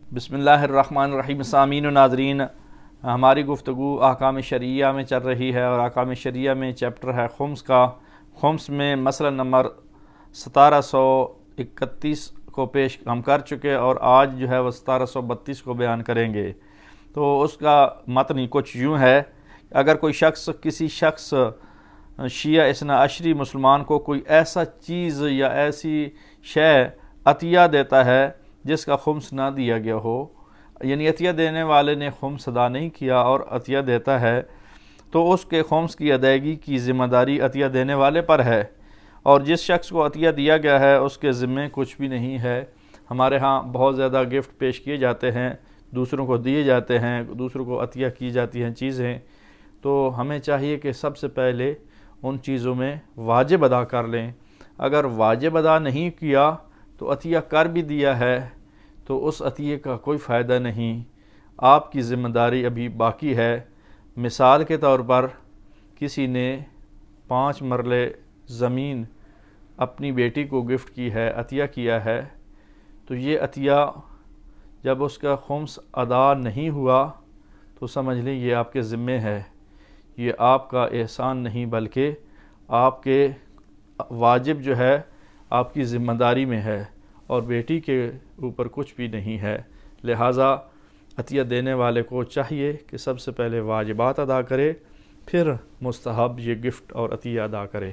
بسم اللہ الرحمن الرحیم. سامعین و ناظرین، ہماری گفتگو احکام شرعیہ میں چل رہی ہے اور احکام شرعیہ میں چیپٹر ہے خمس کا. خمس میں مسئلہ نمبر 1731 کو پیش ہم کر چکے اور آج جو ہے وہ 1732 کو بیان کریں گے. تو اس کا متن کچھ یوں ہے: اگر کوئی شخص کسی شخص شیعہ اثنا عشری مسلمان کو کوئی ایسا چیز یا ایسی شے عطیہ دیتا ہے جس کا خمس نہ دیا گیا ہو، یعنی عطیہ دینے والے نے خمس ادا نہیں کیا اور عطیہ دیتا ہے، تو اس کے خمس کی ادائیگی کی ذمہ داری عطیہ دینے والے پر ہے، اور جس شخص کو عطیہ دیا گیا ہے اس کے ذمے کچھ بھی نہیں ہے. ہمارے ہاں بہت زیادہ گفٹ پیش کیے جاتے ہیں، دوسروں کو دیے جاتے ہیں، دوسروں کو عطیہ کی جاتی ہیں چیزیں، تو ہمیں چاہیے کہ سب سے پہلے ان چیزوں میں واجب ادا کر لیں. اگر واجب ادا نہیں کیا تو عطیہ کر بھی دیا ہے تو اس عطیے کا کوئی فائدہ نہیں، آپ کی ذمہ داری ابھی باقی ہے. مثال کے طور پر کسی نے 5 مرلے زمین اپنی بیٹی کو گفٹ کی ہے، عطیہ کیا ہے، تو یہ عطیہ جب اس کا خمس ادا نہیں ہوا تو سمجھ لیں یہ آپ کے ذمے ہے. یہ آپ کا احسان نہیں بلکہ آپ کے واجب جو ہے آپ کی ذمہ داری میں ہے، اور بیٹی کے اوپر کچھ بھی نہیں ہے. لہٰذا عطیہ دینے والے کو چاہیے کہ سب سے پہلے واجبات ادا کرے، پھر مستحب یہ گفٹ اور عطیہ ادا کرے.